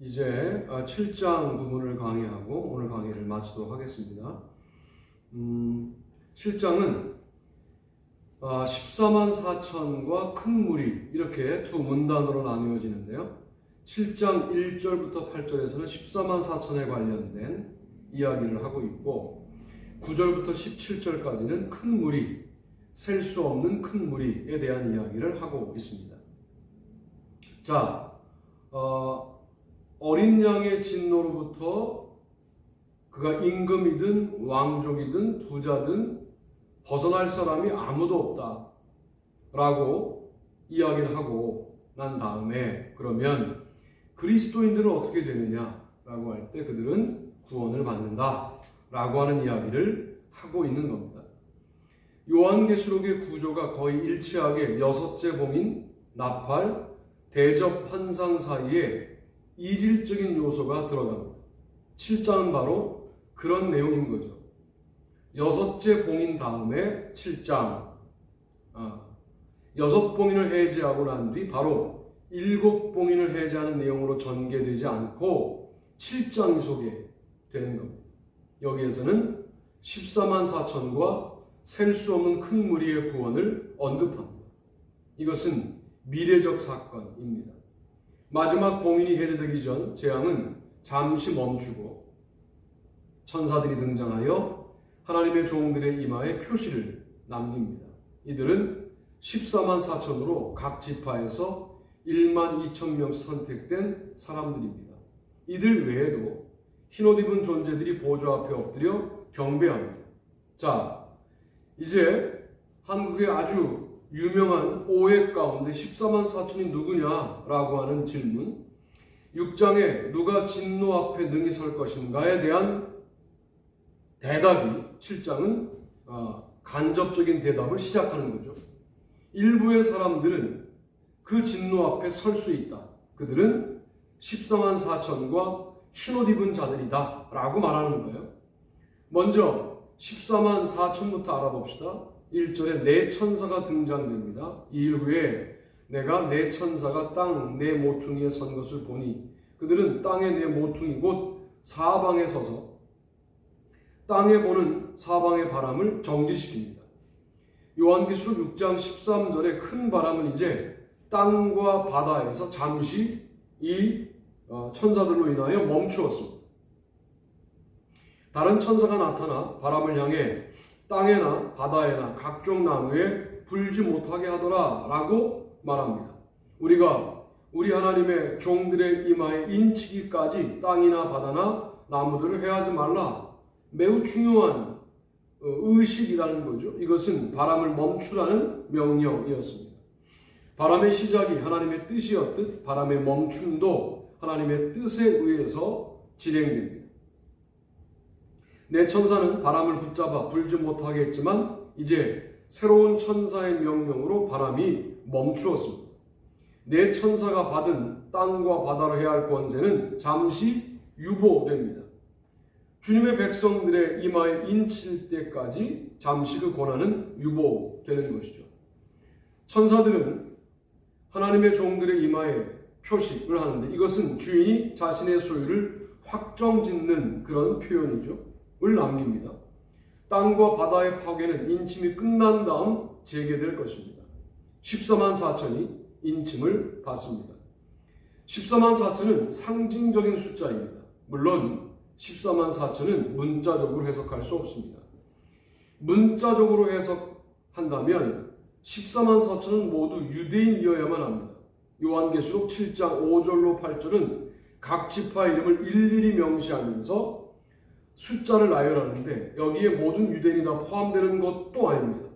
이제 7장 부분을 강의하고 오늘 강의를 마치도록 하겠습니다. 7장은 14만 4천과 큰 무리 이렇게 두 문단으로 나누어지는데요. 7장 1절부터 8절에서는 14만 4천에 관련된 이야기를 하고 있고 9절부터 17절까지는 큰 무리, 셀 수 없는 큰 무리에 대한 이야기를 하고 있습니다. 자, 어린 양의 진노로부터 그가 임금이든 왕족이든 부자든 벗어날 사람이 아무도 없다 라고 이야기를 하고 난 다음에 그러면 그리스도인들은 어떻게 되느냐 라고 할 때 그들은 구원을 받는다 라고 하는 이야기를 하고 있는 겁니다. 요한계시록의 구조가 거의 일치하게 여섯째 봉인, 나팔, 대접 환상 사이에 이질적인 요소가 들어갑니다. 7장은 바로 그런 내용인 거죠. 여섯째 봉인 다음에 7장, 여섯 봉인을 해제하고 난 뒤 바로 일곱 봉인을 해제하는 내용으로 전개되지 않고 7장이 소개되는 겁니다. 여기에서는 14만 4천과 셀 수 없는 큰 무리의 구원을 언급합니다. 이것은 미래적 사건입니다. 마지막 봉인이 해제되기 전 재앙은 잠시 멈추고 천사들이 등장하여 하나님의 종들의 이마에 표시를 남깁니다. 이들은 14만 4천으로 각 지파에서 1만 2천 명씩 선택된 사람들입니다. 이들 외에도 흰옷 입은 존재들이 보좌 앞에 엎드려 경배합니다. 자, 이제 한국의 아주 유명한 오해 가운데 14만 4천이 누구냐라고 하는 질문, 6장에 누가 진노 앞에 능히 설 것인가에 대한 대답이 7장은 간접적인 대답을 시작하는 거죠. 일부의 사람들은 그 진노 앞에 설 수 있다. 그들은 14만 4천과 흰옷 입은 자들이다 라고 말하는 거예요. 먼저 14만 4천부터 알아봅시다. 1절에 네 천사가 등장됩니다. 이 일 후에 내가 네 천사가 땅 네 모퉁이에 선 것을 보니 그들은 땅의 네 모퉁이 곧 사방에 서서 땅에 보는 사방의 바람을 정지시킵니다. 요한계시록 6장 13절에 큰 바람은 이제 땅과 바다에서 잠시 이 천사들로 인하여 멈추었습니다. 다른 천사가 나타나 바람을 향해 땅에나 바다에나 각종 나무에 불지 못하게 하더라 라고 말합니다. 우리가 우리 하나님의 종들의 이마에 인치기까지 땅이나 바다나 나무들을 해하지 말라. 매우 중요한 의식이라는 거죠. 이것은 바람을 멈추라는 명령이었습니다. 바람의 시작이 하나님의 뜻이었듯 바람의 멈춤도 하나님의 뜻에 의해서 진행됩니다. 네 천사는 바람을 붙잡아 불지 못하게 했지만 이제 새로운 천사의 명령으로 바람이 멈추었습니다. 네 천사가 받은 땅과 바다로 해야 할 권세는 잠시 유보됩니다. 주님의 백성들의 이마에 인칠 때까지 잠시 그 권한은 유보되는 것이죠. 천사들은 하나님의 종들의 이마에 표식을 하는데 이것은 주인이 자신의 소유를 확정짓는 그런 표현이죠. 을 남깁니다. 땅과 바다의 파괴는 인침이 끝난 다음 재개될 것입니다. 14만 4천이 인침을 받습니다. 14만 4천은 상징적인 숫자입니다. 물론 14만 4천은 문자적으로 해석할 수 없습니다. 문자적으로 해석한다면 14만 4천은 모두 유대인이어야만 합니다. 요한계시록 7장 5절로 8절은 각 지파 이름을 일일이 명시하면서 숫자를 나열하는데 여기에 모든 유대인이 다 포함되는 것도 아닙니다.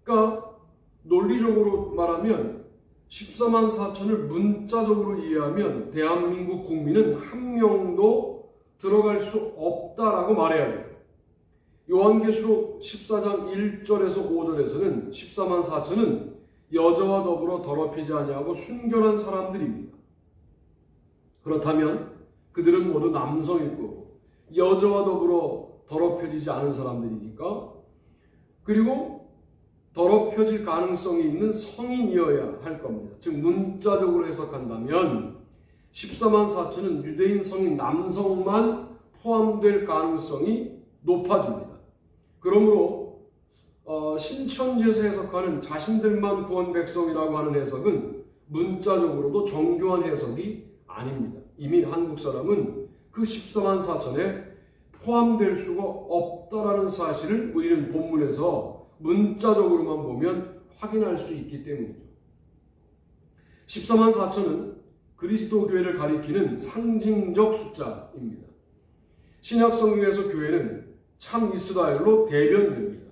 그러니까 논리적으로 말하면 14만 4천을 문자적으로 이해하면 대한민국 국민은 한 명도 들어갈 수 없다라고 말해야 돼요. 요한계시록 14장 1절에서 5절에서는 14만 4천은 여자와 더불어 더럽히지 아니하고 순결한 사람들입니다. 그렇다면 그들은 모두 남성일 거고 여자와 더불어 더럽혀지지 않은 사람들이니까 그리고 더럽혀질 가능성이 있는 성인이어야 할 겁니다. 즉 문자적으로 해석한다면 14만 4천은 유대인 성인 남성만 포함될 가능성이 높아집니다. 그러므로 신천지에서 해석하는 자신들만 구원 백성이라고 하는 해석은 문자적으로도 정교한 해석이 아닙니다. 이미 한국 사람은 그 14만 4천에 포함될 수가 없다라는 사실을 우리는 본문에서 문자적으로만 보면 확인할 수 있기 때문이죠. 14만 4천은 그리스도 교회를 가리키는 상징적 숫자입니다. 신약 성경에서 교회는 참 이스라엘로 대변됩니다.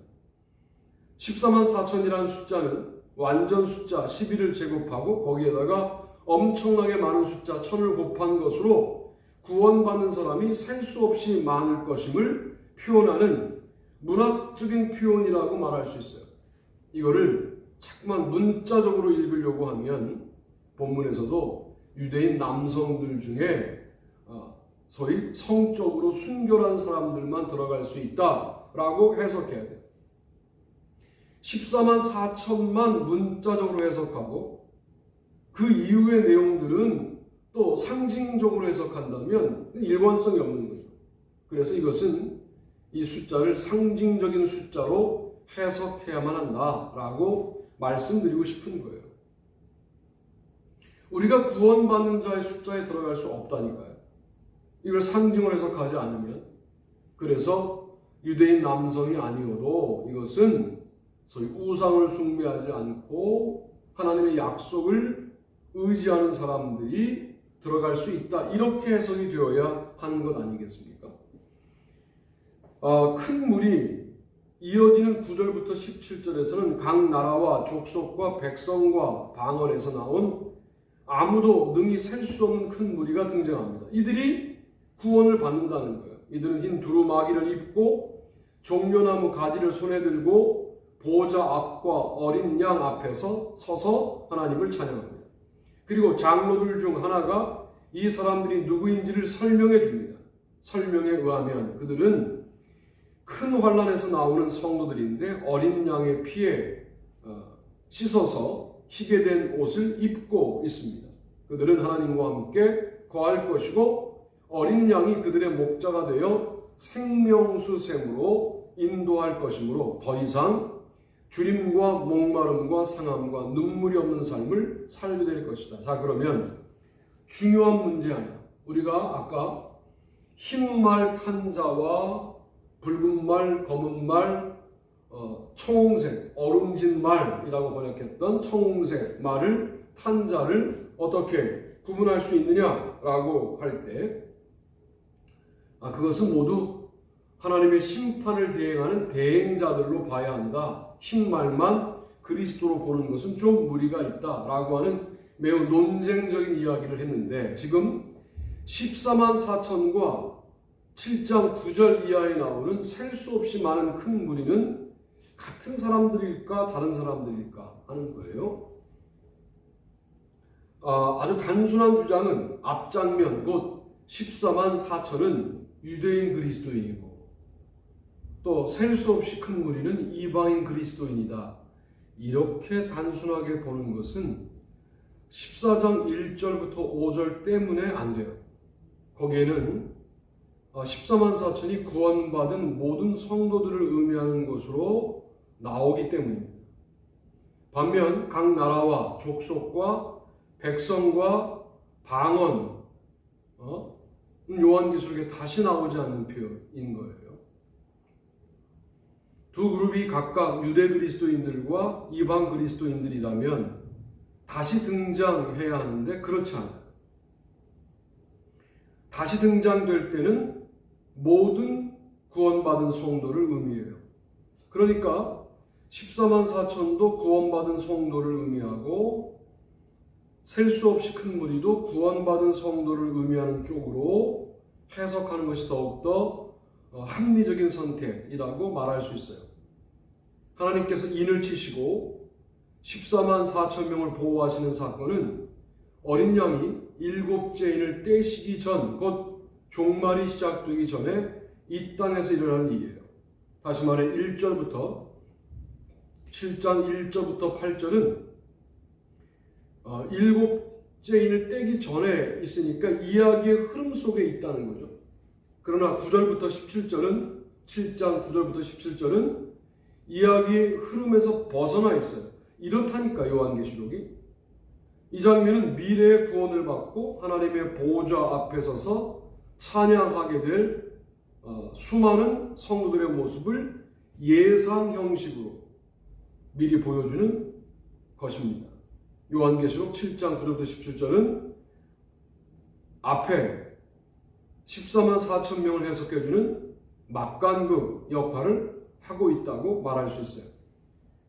14만 4천이라는 숫자는 완전 숫자 11을 제곱하고 거기에다가 엄청나게 많은 숫자 1000을 곱한 것으로 구원받는 사람이 셀 수 없이 많을 것임을 표현하는 문학적인 표현이라고 말할 수 있어요. 이거를 자꾸만 문자적으로 읽으려고 하면 본문에서도 유대인 남성들 중에 소위 성적으로 순결한 사람들만 들어갈 수 있다라고 해석해야 돼요. 14만 4천만 문자적으로 해석하고 그 이후의 내용들은 또 상징적으로 해석한다면 일관성이 없는 거죠. 그래서 이것은 이 숫자를 상징적인 숫자로 해석해야만 한다라고 말씀드리고 싶은 거예요. 우리가 구원받는 자의 숫자에 들어갈 수 없다니까요. 이걸 상징으로 해석하지 않으면. 그래서 유대인 남성이 아니어도 이것은 소위 우상을 숭배하지 않고 하나님의 약속을 의지하는 사람들이 들어갈 수 있다. 이렇게 해석이 되어야 하는 것 아니겠습니까? 큰 물이 이어지는 9절부터 17절에서는 각 나라와 족속과 백성과 방언에서 나온 아무도 능히 셀 수 없는 큰 무리가 등장합니다. 이들이 구원을 받는다는 거예요. 이들은 흰 두루마기를 입고 종려나무 가지를 손에 들고 보호자 앞과 어린 양 앞에서 서서 하나님을 찬양합니다. 그리고 장로들 중 하나가 이 사람들이 누구인지를 설명해 줍니다. 설명에 의하면 그들은 큰 환난에서 나오는 성도들인데 어린 양의 피에 씻어서 희게 된 옷을 입고 있습니다. 그들은 하나님과 함께 거할 것이고 어린 양이 그들의 목자가 되어 생명수샘으로 인도할 것이므로 더 이상 주림과 목마름과 상함과 눈물이 없는 삶을 살게 될 것이다. 자, 그러면 중요한 문제 하나. 우리가 아까 흰 말 탄 자와 붉은 말, 검은 말, 청홍색, 얼음진 말이라고 번역했던 청홍색 말을 탄 자를 어떻게 구분할 수 있느냐라고 할 때 그것은 모두 하나님의 심판을 대행하는 대행자들로 봐야 한다. 흰 말만 그리스도로 보는 것은 좀 무리가 있다라고 하는 매우 논쟁적인 이야기를 했는데 지금 14만 4천과 7장 9절 이하에 나오는 셀 수 없이 많은 큰 무리는 같은 사람들일까 다른 사람들일까 하는 거예요. 아주 단순한 주장은 앞장면 곧 14만 4천은 유대인 그리스도인이고 또 셀 수 없이 큰 무리는 이방인 그리스도인이다. 이렇게 단순하게 보는 것은 14장 1절부터 5절 때문에 안 돼요. 거기에는 14만 4천이 구원받은 모든 성도들을 의미하는 것으로 나오기 때문입니다. 반면 각 나라와 족속과 백성과 방언, 요한계시록에 다시 나오지 않는 표현인 거예요. 두 그룹이 각각 유대 그리스도인들과 이방 그리스도인들이라면 다시 등장해야 하는데 그렇지 않아요. 다시 등장될 때는 모든 구원받은 성도를 의미해요. 그러니까 14만 4천도 구원받은 성도를 의미하고 셀 수 없이 큰 무리도 구원받은 성도를 의미하는 쪽으로 해석하는 것이 더욱더 합리적인 선택이라고 말할 수 있어요. 하나님께서 인을 치시고 14만 4천 명을 보호하시는 사건은 어린 양이 7째 인을 떼시기 전, 곧 종말이 시작되기 전에 이 땅에서 일어난 일이에요. 다시 말해 1절부터 7장 1절부터 8절은 문재인을 떼기 전에 있으니까 이야기의 흐름 속에 있다는 거죠. 그러나 9절부터 17절은 7장 9절부터 17절은 이야기의 흐름에서 벗어나 있어요. 이렇다니까 요한계시록이. 이 장면은 미래의 구원을 받고 하나님의 보좌 앞에 서서 찬양하게 될 수많은 성도들의 모습을 예상 형식으로 미리 보여주는 것입니다. 요한계시록 7장 9절부터 17절은 앞에 14만 4천 명을 해석해주는 막간극 역할을 하고 있다고 말할 수 있어요.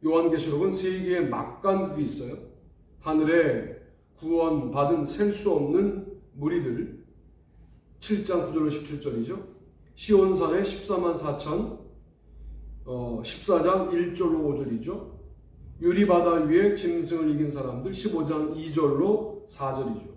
요한계시록은 세 개의 막간극이 있어요. 하늘에 구원받은 셀 수 없는 무리들, 7장 9절로 17절이죠. 시온산에 14만 4천, 14장 1절로 5절이죠. 유리바다 위에 짐승을 이긴 사람들, 15장 2절로 4절이죠.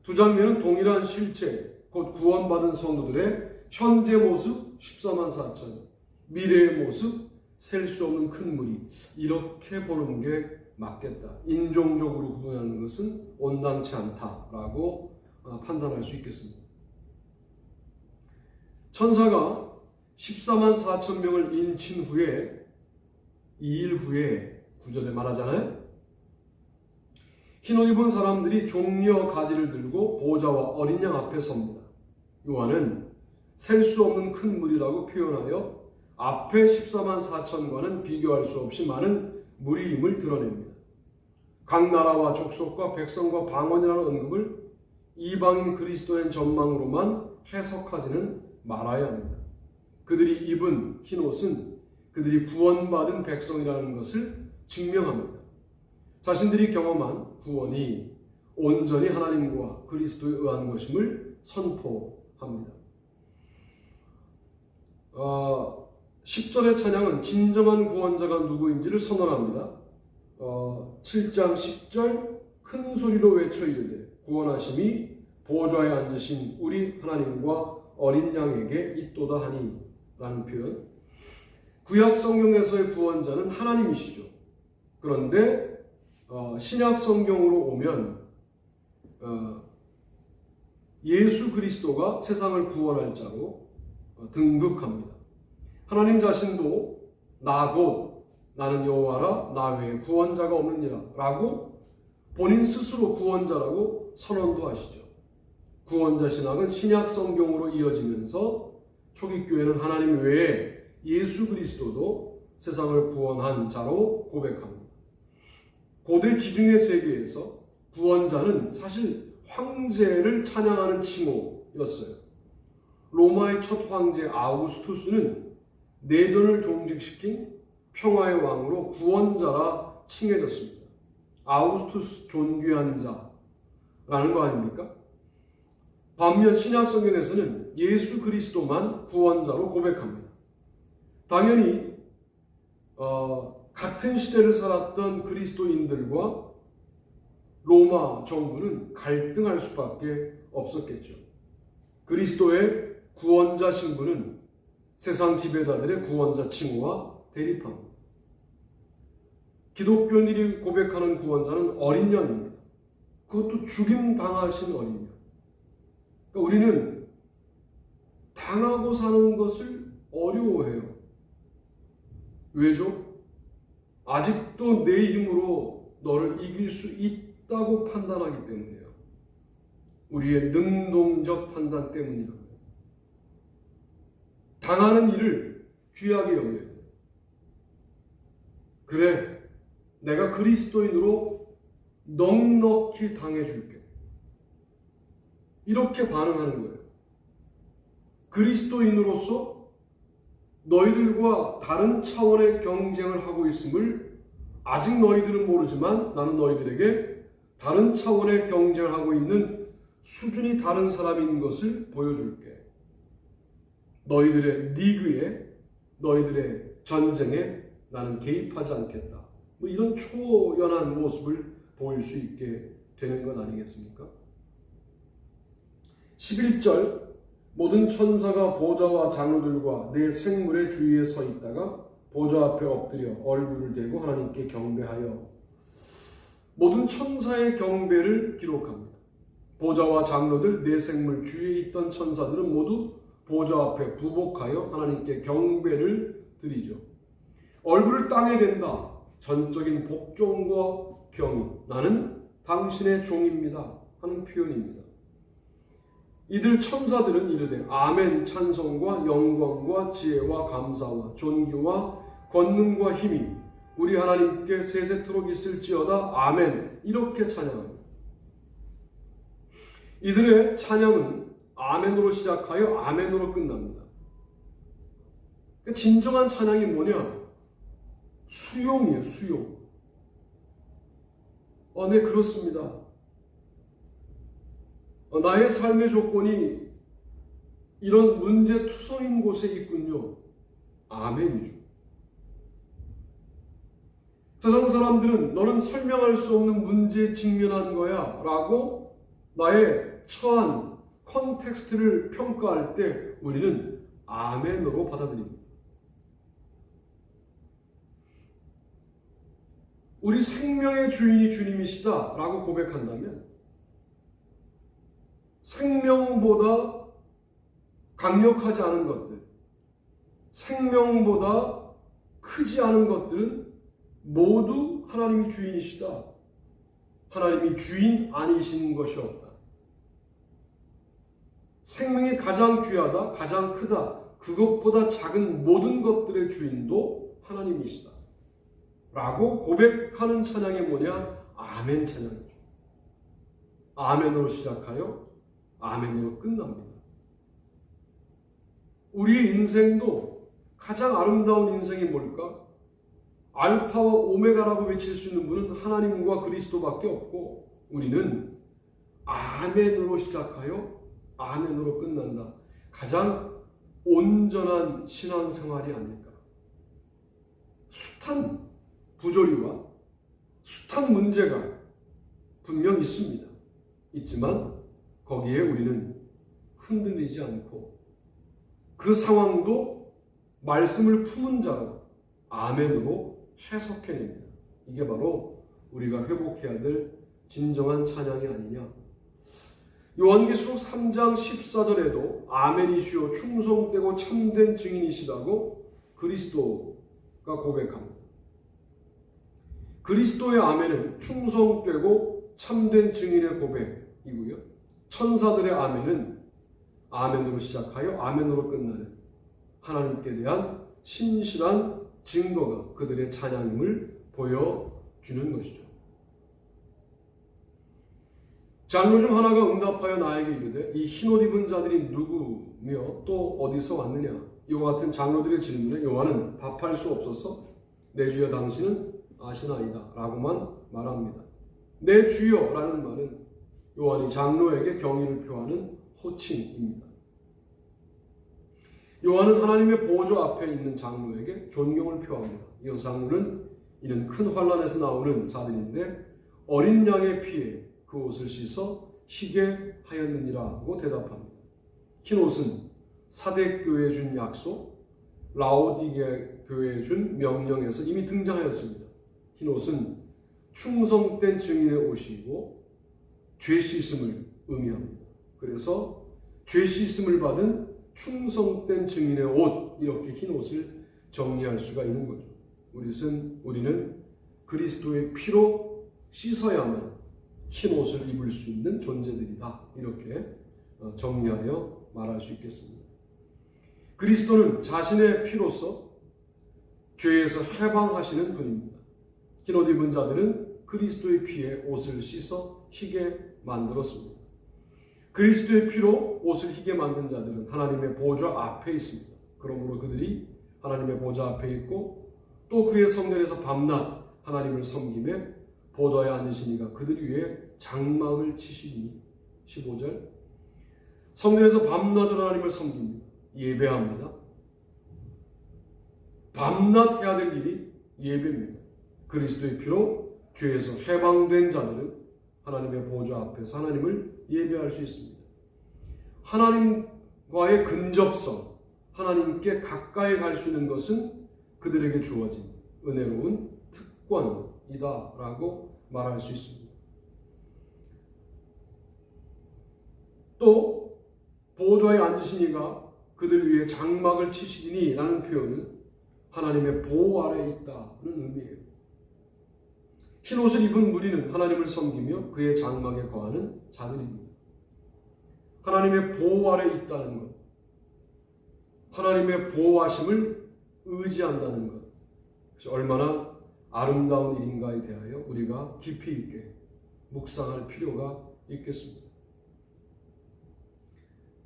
두 장면은 동일한 실체, 곧 구원받은 성도들의 현재 모습 14만 4천, 미래의 모습 셀 수 없는 큰 무리, 이렇게 보는 게 맞겠다. 인종적으로 구분하는 것은 온당치 않다라고 판단할 수 있겠습니다. 천사가 14만 4천 명을 인친 후에 2일 후에 9절에 말하잖아요. 흰옷 입은 사람들이 종려 가지를 들고 보좌와 어린 양 앞에 섭니다. 요한은 셀 수 없는 큰 무리라고 표현하여 앞에 14만 4천과는 비교할 수 없이 많은 무리임을 드러냅니다. 각 나라와 족속과 백성과 방언이라는 언급을 이방인 그리스도의 전망으로만 해석하지는 말아야 합니다. 그들이 입은 흰옷은 그들이 구원받은 백성이라는 것을 증명합니다. 자신들이 경험한 구원이 온전히 하나님과 그리스도에 의한 것임을 선포합니다. 10절의 찬양은 진정한 구원자가 누구인지를 선언합니다. 7장 10절 큰 소리로 외쳐 이르되 구원하심이 보좌에 앉으신 우리 하나님과 어린 양에게 있도다 하니 라는 표현. 구약 성경에서의 구원자는 하나님이시죠. 그런데 신약 성경으로 오면 예수 그리스도가 세상을 구원할 자로 등극합니다. 하나님 자신도 나 곧 나는 여호와라 나 외에 구원자가 없느니라 라고 본인 스스로 구원자라고 선언도 하시죠. 구원자 신학은 신약 성경으로 이어지면서 초기교회는 하나님 외에 예수 그리스도도 세상을 구원한 자로 고백합니다. 고대 지중해 세계에서 구원자는 사실 황제를 찬양하는 칭호였어요. 로마의 첫 황제 아우구스투스는 내전을 종식시킨 평화의 왕으로 구원자라 칭해졌습니다. 아우구스투스 존귀한 자라는 거 아닙니까? 반면 신약 성경에서는 예수 그리스도만 구원자로 고백합니다. 당연히 같은 시대를 살았던 그리스도인들과 로마 정부는 갈등할 수밖에 없었겠죠. 그리스도의 구원자 신분은 세상 지배자들의 구원자 칭호와 대립합니다. 기독교인들이 고백하는 구원자는 어린 양입니다. 그것도 죽임 당하신 어린 양. 그러니까 우리는 당하고 사는 것을 어려워해요. 왜죠? 아직도 내 힘으로 너를 이길 수 있다고 판단하기 때문이에요. 우리의 능동적 판단 때문이에요. 당하는 일을 귀하게 여겨요. 그래, 내가 그리스도인으로 넉넉히 당해줄게. 이렇게 반응하는 거예요. 그리스도인으로서 너희들과 다른 차원의 경쟁을 하고 있음을 아직 너희들은 모르지만 나는 너희들에게 다른 차원의 경쟁을 하고 있는 수준이 다른 사람인 것을 보여줄게. 너희들의 리그에, 너희들의 전쟁에 나는 개입하지 않겠다. 뭐 이런 초연한 모습을 보일 수 있게 되는 것 아니겠습니까? 11절 모든 천사가 보좌와 장로들과 내 생물의 주위에 서 있다가 보좌 앞에 엎드려 얼굴을 대고 하나님께 경배하여. 모든 천사의 경배를 기록합니다. 보좌와 장로들, 네 생물 주위에 있던 천사들은 모두 보좌 앞에 부복하여 하나님께 경배를 드리죠. 얼굴을 땅에 댄다. 전적인 복종과 경의. 나는 당신의 종입니다. 하는 표현입니다. 이들 천사들은 이르되 아멘 찬송과 영광과 지혜와 감사와 존귀와 권능과 힘이 우리 하나님께 세세토록 있을지어다. 아멘. 이렇게 찬양합니다. 이들의 찬양은 아멘으로 시작하여 아멘으로 끝납니다. 진정한 찬양이 뭐냐? 수용이에요. 수용. 네, 그렇습니다. 나의 삶의 조건이 이런 문제투성인 곳에 있군요. 아멘이죠. 세상 사람들은 너는 설명할 수 없는 문제에 직면한 거야 라고 나의 처한 컨텍스트를 평가할 때 우리는 아멘으로 받아들입니다. 우리 생명의 주인이 주님이시다 라고 고백한다면 생명보다 강력하지 않은 것들, 생명보다 크지 않은 것들은 모두 하나님이 주인이시다. 하나님이 주인 아니신 것이 없다. 생명이 가장 귀하다, 가장 크다, 그것보다 작은 모든 것들의 주인도 하나님이시다. 라고 고백하는 찬양이 뭐냐? 아멘 찬양이죠. 아멘으로 시작하여 아멘으로 끝납니다. 우리의 인생도 가장 아름다운 인생이 뭘까? 알파와 오메가라고 외칠 수 있는 분은 하나님과 그리스도밖에 없고 우리는 아멘으로 시작하여 아멘으로 끝난다. 가장 온전한 신앙생활이 아닐까. 숱한 부조리와 숱한 문제가 분명 있습니다. 있지만 거기에 우리는 흔들리지 않고 그 상황도 말씀을 품은 자로 아멘으로 해석해냅니다. 이게 바로 우리가 회복해야 될 진정한 찬양이 아니냐. 요한계시록 3장 14절에도 아멘이시오 충성되고 참된 증인이시라고 그리스도가 고백합니다. 그리스도의 아멘은 충성되고 참된 증인의 고백이고요. 천사들의 아멘은 아멘으로 시작하여 아멘으로 끝나는 하나님께 대한 신실한 증거가 그들의 찬양임을 보여주는 것이죠. 장로 중 하나가 응답하여 나에게 이르되 이 흰옷 입은 자들이 누구며 또 어디서 왔느냐. 이와 같은 장로들의 질문에 요한은 답할 수 없어서 내 주여 당신은 아시나이다 라고만 말합니다. 내 주여 라는 말은 요한이 장로에게 경의를 표하는 호칭입니다. 요한은 하나님의 보좌 앞에 있는 장로에게 존경을 표합니다. 이어서 장로는 이는 큰 환난에서 나오는 자들인데 어린 양의 피에 그 옷을 씻어 희게 하였느니라고 대답합니다. 흰 옷은 사대 교회에 준 약속, 라오디게 교회에 준 명령에서 이미 등장하였습니다. 흰 옷은 충성된 증인의 옷이고 죄 씻음을 의미합니다. 그래서 죄 씻음을 받은 충성된 증인의 옷, 이렇게 흰 옷을 정리할 수가 있는 거죠. 우리는 그리스도의 피로 씻어야만 흰 옷을 입을 수 있는 존재들이다. 이렇게 정리하여 말할 수 있겠습니다. 그리스도는 자신의 피로서 죄에서 해방하시는 분입니다. 흰 옷 입은 자들은 그리스도의 피에 옷을 씻어 희게 만들었습니다. 그리스도의 피로 옷을 희게 만든 자들은 하나님의 보좌 앞에 있습니다. 그러므로 그들이 하나님의 보좌 앞에 있고 또 그의 성전에서 밤낮 하나님을 섬기며 보좌에 앉으시니가 그들 위에 장막을 치시니 15절 성전에서 밤낮으로 하나님을 섬깁니다. 예배합니다. 밤낮 해야 될 일이 예배입니다. 그리스도의 피로 죄에서 해방된 자들은 하나님의 보좌 앞에서 하나님을 예배할 수 있습니다. 하나님과의 근접성, 하나님께 가까이 갈 수 있는 것은 그들에게 주어진 은혜로운 특권이다라고 말할 수 있습니다. 또 보좌에 앉으신 이가 그들 위해 장막을 치시리니 라는 표현은 하나님의 보호 아래에 있다는 의미예요. 흰옷을 입은 무리는 하나님을 섬기며 그의 장막에 거하는 자들입니다. 하나님의 보호 아래에 있다는 것, 하나님의 보호하심을 의지한다는 것, 그것이 얼마나 아름다운 일인가에 대하여 우리가 깊이 있게 묵상할 필요가 있겠습니다.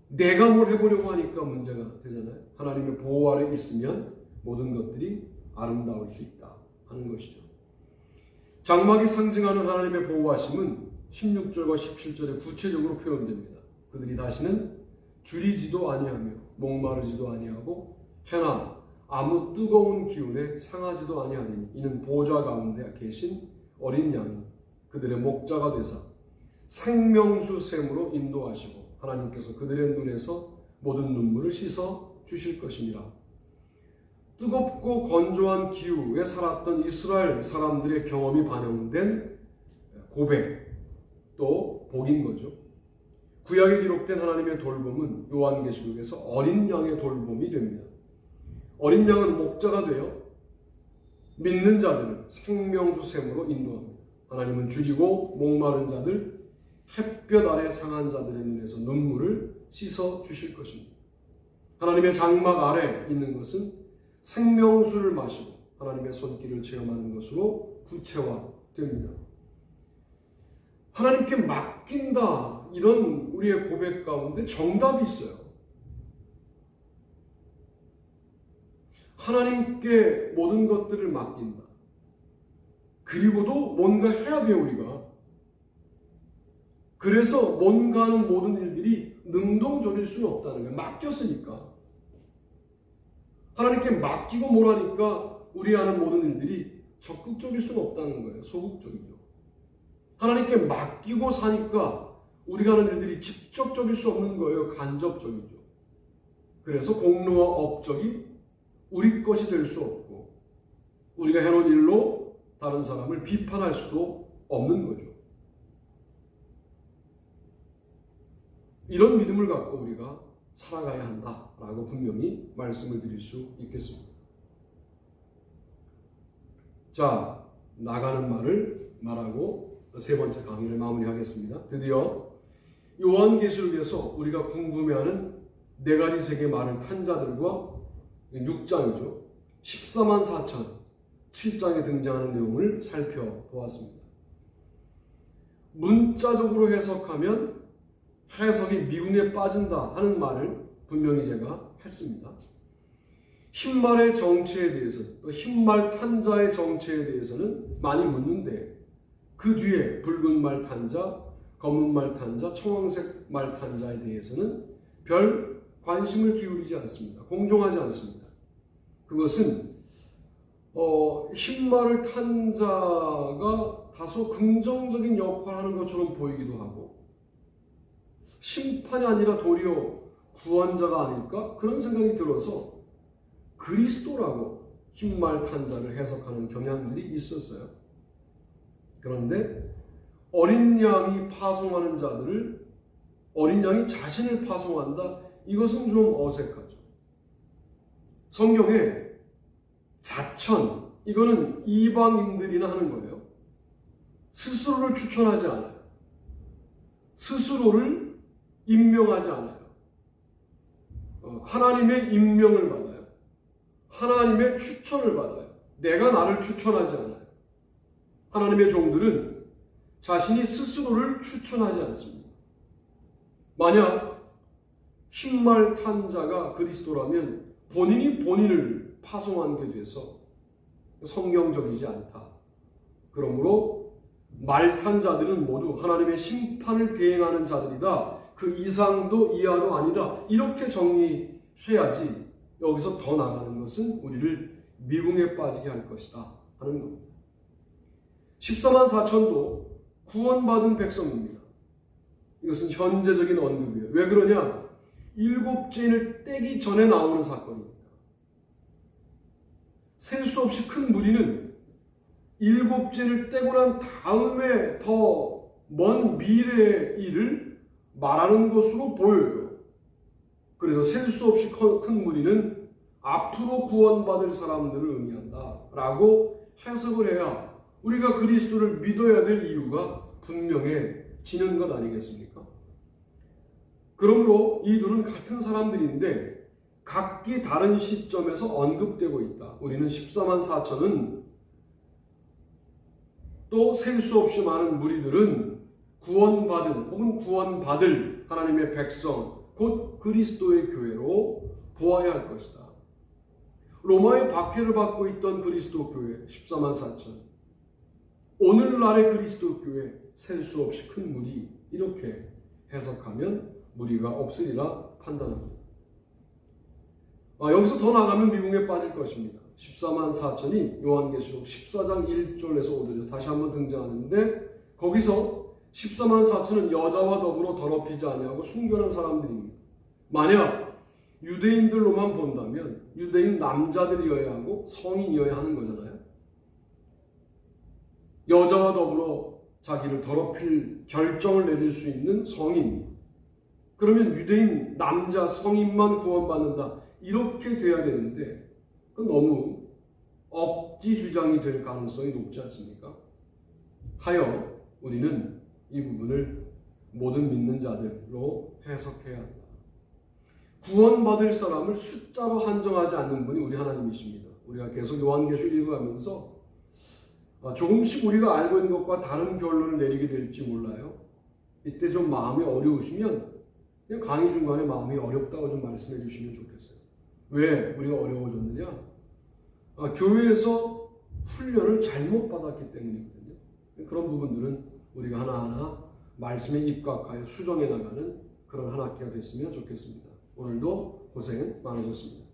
내가 뭘 해보려고 하니까 문제가 되잖아요. 하나님의 보호 아래 있으면 모든 것들이 아름다울 수 있다 하는 것이죠. 장막이 상징하는 하나님의 보호하심은 16절과 17절에 구체적으로 표현됩니다. 그들이 다시는 줄이지도 아니하며 목마르지도 아니하고 해나 아무 뜨거운 기운에 상하지도 아니하리니 이는 보좌 가운데 계신 어린 양이 그들의 목자가 되사 생명수 샘으로 인도하시고 하나님께서 그들의 눈에서 모든 눈물을 씻어 주실 것이니라. 뜨겁고 건조한 기후에 살았던 이스라엘 사람들의 경험이 반영된 고백, 또 복인 거죠. 구약에 기록된 하나님의 돌봄은 요한계시록에서 어린 양의 돌봄이 됩니다. 어린 양은 목자가 되어 믿는 자들을 생명수 샘으로 인도합니다. 하나님은 죽이고 목마른 자들, 햇볕 아래 상한 자들의 눈에서 눈물을 씻어 주실 것입니다. 하나님의 장막 아래 있는 것은 생명수를 마시고 하나님의 손길을 체험하는 것으로 구체화됩니다. 하나님께 맡긴다, 이런 우리의 고백 가운데 정답이 있어요. 하나님께 모든 것들을 맡긴다. 그리고도 뭔가 해야 돼요, 우리가. 그래서 뭔가 하는 모든 일들이 능동적일 수는 없다는 거예요. 맡겼으니까. 하나님께 맡기고 뭘 하니까 우리 하는 모든 일들이 적극적일 수는 없다는 거예요. 소극적이죠. 하나님께 맡기고 사니까 우리가 하는 일들이 직접적일 수 없는 거예요. 간접적이죠. 그래서 공로와 업적이 우리 것이 될 수 없고 우리가 해놓은 일로 다른 사람을 비판할 수도 없는 거죠. 이런 믿음을 갖고 우리가 살아가야 한다라고 분명히 말씀을 드릴 수 있겠습니다. 자, 나가는 말을 말하고 세 번째 강의를 마무리하겠습니다. 드디어 요한계시록에서 우리가 궁금해하는 네 가지 색의 말을 탄 자들과 6장이죠. 14만 4천 7장에 등장하는 내용을 살펴보았습니다. 문자적으로 해석하면 해석이 미궁에 빠진다 하는 말을 분명히 제가 했습니다. 흰말의 정체에 대해서, 또 흰말 탄자의 정체에 대해서는 많이 묻는데 그 뒤에 붉은 말 탄자, 검은 말 탄자, 청황색 말 탄자에 대해서는 별 관심을 기울이지 않습니다. 공정하지 않습니다. 그것은 흰말을 탄 자가 다소 긍정적인 역할을 하는 것처럼 보이기도 하고 심판이 아니라 도리어 구원자가 아닐까? 그런 생각이 들어서 그리스도라고 흰말 탄 자를 해석하는 경향들이 있었어요. 그런데 어린 양이 파송하는 자들을 어린 양이 자신을 파송한다? 이것은 좀 어색하죠. 성경에 자천, 이거는 이방인들이나 하는 거예요. 스스로를 추천하지 않아요. 스스로를 임명하지 않아요. 하나님의 임명을 받아요. 하나님의 추천을 받아요. 내가 나를 추천하지 않아요. 하나님의 종들은 자신이 스스로를 추천하지 않습니다. 만약 흰말 탄 자가 그리스도라면 본인이 본인을 파송한 게 돼서 성경적이지 않다. 그러므로 말 탄 자들은 모두 하나님의 심판을 대행하는 자들이다. 그 이상도 이하도 아니다. 이렇게 정리해야지 여기서 더 나가는 것은 우리를 미궁에 빠지게 할 것이다 하는 겁니다. 14만 4천도 구원받은 백성입니다. 이것은 현재적인 언급이에요. 왜 그러냐? 일곱 죄인을 떼기 전에 나오는 사건입니다. 셀 수 없이 큰 무리는 일곱째를 떼고 난 다음에 더 먼 미래의 일을 말하는 것으로 보여요. 그래서 셀 수 없이 큰 무리는 앞으로 구원받을 사람들을 의미한다 라고 해석을 해야 우리가 그리스도를 믿어야 될 이유가 분명해지는 것 아니겠습니까? 그러므로 이 둘은 같은 사람들인데 각기 다른 시점에서 언급되고 있다. 우리는 14만 4천은 또 셀 수 없이 많은 무리들은 구원받은 혹은 구원받을 하나님의 백성 곧 그리스도의 교회로 보아야 할 것이다. 로마의 박해를 받고 있던 그리스도 교회 14만 4천, 오늘날의 그리스도 교회 셀 수 없이 큰 무리, 이렇게 해석하면 무리가 없으리라 판단합니다. 여기서 더 나가면 미궁에 빠질 것입니다. 14만 4천이 요한계시록 14장 1절에서 5절에서 다시 한번 등장하는데, 거기서 14만 4천은 여자와 더불어 더럽히지 아니하고 순결한 사람들입니다. 만약 유대인들로만 본다면 유대인 남자들이어야 하고 성인이어야 하는 거잖아요. 여자와 더불어 자기를 더럽힐 결정을 내릴 수 있는 성인, 그러면 유대인 남자 성인만 구원받는다, 이렇게 돼야 되는데 그건 너무 억지 주장이 될 가능성이 높지 않습니까? 하여 우리는 이 부분을 모든 믿는 자들로 해석해야 한다. 구원받을 사람을 숫자로 한정하지 않는 분이 우리 하나님이십니다. 우리가 계속 요한계시록 읽어가면서 조금씩 우리가 알고 있는 것과 다른 결론을 내리게 될지 몰라요. 이때 좀 마음이 어려우시면 그냥 강의 중간에 마음이 어렵다고 좀 말씀해 주시면 좋겠어요. 왜 우리가 어려워졌느냐? 교회에서 훈련을 잘못 받았기 때문이거든요. 그런 부분들은 우리가 하나하나 말씀에 입각하여 수정해 나가는 그런 한 학기가 됐으면 좋겠습니다. 오늘도 고생 많으셨습니다.